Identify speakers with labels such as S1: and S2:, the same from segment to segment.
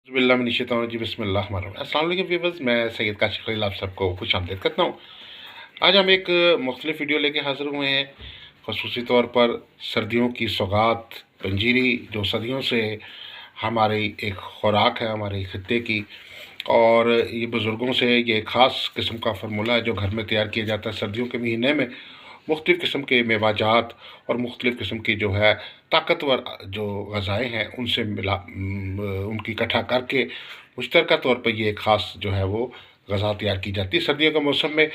S1: बिस्मिल्लाहिर्रहमानिर्रहीम। अस्सलाम वालेकुम व्यूअर्स, मैं सैयद काशिफ खलील आप सबको खुश आमदीद करता हूँ। आज हम एक मुख्तलिफ वीडियो लेके हाज़िर हुए हैं। ख़ुसूसी तौर पर सर्दियों की सौगात पंजीरी, जो सदियों से हमारी एक खुराक है हमारे खित्ते की, और ये बुज़ुर्गों से ये ख़ास किस्म का फार्मूला है जो घर में तैयार किया जाता है सर्दियों के महीने में। मुख्तलिफ़ किस्म के मेवाजात और मुख्तलिफ़ किस्म की जो है ताकतवर जो ग़ज़ाएँ हैं उनसे उनकी इकट्ठा करके मुश्तरका तौर पर ये एक ख़ास जो है वो ग़ज़ा तैयार की जाती है। सर्दियों के मौसम में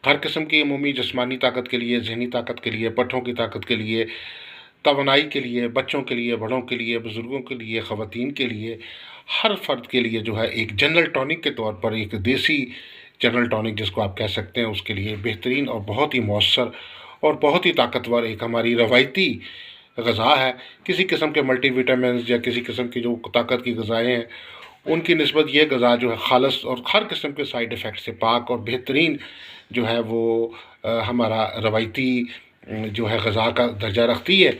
S1: हर किस्म की अमूमी जिस्मानी ताकत के लिए, ज़हनी ताकत के लिए, पट्ठों की ताकत के लिए, तवानाई के लिए, बच्चों के लिए, बड़ों के लिए, बुज़ुर्गों के लिए, ख़वातीन के लिए, हर फ़र्द के लिए जो है एक जनरल टॉनिक के तौर पर, एक देसी जनरल टॉनिक जिसको आप कह सकते हैं, उसके लिए बेहतरीन और बहुत ही मौसर और बहुत ही ताकतवर एक हमारी रवायती ग़ज़ा है। किसी किस्म के मल्टीविटामिन्स या किसी किस्म की जो ताकत की ग़ज़ाएँ हैं उनकी निस्बत ये ग़ज़ा जो है ख़ालिस और हर किस्म के साइड इफ़ेक्ट से पाक और बेहतरीन जो है वो हमारा रवायती जो है ग़ज़ा का दर्जा रखती है।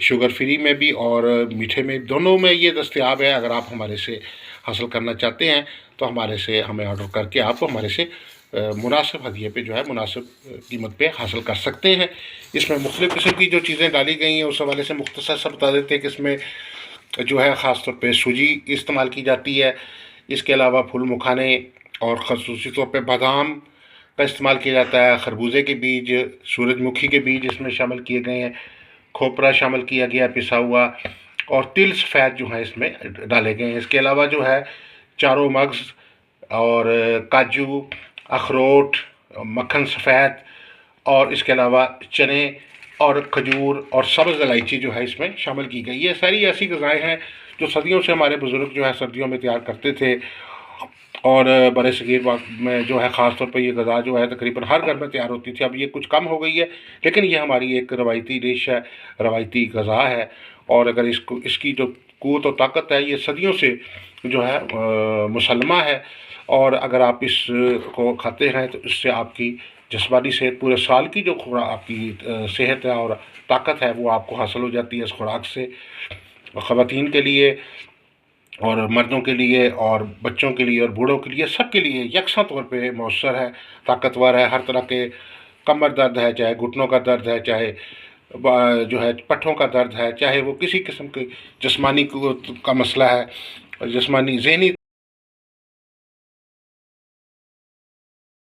S1: शुगर फ्री में भी और मीठे में, दोनों में ये दस्तयाब है। अगर आप हमारे से हासिल करना चाहते हैं तो हमारे से हमें ऑर्डर करके आप हमारे से मुनासिब हदिये पे जो है मुनासिब कीमत पे हासिल कर सकते हैं। इसमें मुख्तलिफ़ किस्म की जो चीज़ें डाली गई हैं उस हवाले से मुख्तसर सा बता देते हैं कि इसमें जो है ख़ास तौर पे सूजी इस्तेमाल की जाती है। इसके अलावा फूल मखाने और ख़ुसूसी तौर पे बादाम का इस्तेमाल किया जाता है। खरबूजे के बीज, सूरजमुखी के बीज इसमें शामिल किए गए हैं। खोपरा शामिल किया गया पिसा हुआ, और तिल सफ़ेद जो है इसमें डाले गए हैं। इसके अलावा जो है चारों मगज़ और काजू, अखरोट, मक्खन सफ़ेद, और इसके अलावा चने और खजूर और सब्ज़ इलायची जो है इसमें शामिल की गई है। सारी ऐसी ग़ज़ाएँ हैं जो सदियों से हमारे बुज़ुर्ग जो है सर्दियों में तैयार करते थे, और बड़े सग़ीर वक्त में जो है ख़ास तौर पर ये ग़ज़ा जो है तकरीबन हर घर में तैयार होती थी। अब ये कुछ कम हो गई है, लेकिन ये हमारी एक रवायती डिश है, रवायती ग़ज़ा है। और अगर इसकी जो क़ुव्वत और ताकत है ये सदियों से जो है मुसल्लमा है, और अगर आप इसको खाते हैं तो इससे आपकी जिस्मानी सेहत, पूरे साल की जो खुराक आपकी सेहत है और ताकत है वो आपको हासिल हो जाती है इस खुराक से। ख़वातीन के लिए और मर्दों के लिए और बच्चों के लिए और बूढ़ों के लिए, सब के लिए यकसा तौर पे मौसर है, ताकतवर है। हर तरह के कमर दर्द है, चाहे घुटनों का दर्द है, चाहे जो है पट्ठों का दर्द है, चाहे वो किसी किस्म के जिस्मानी का मसला है, जिस्मानी ज़हनी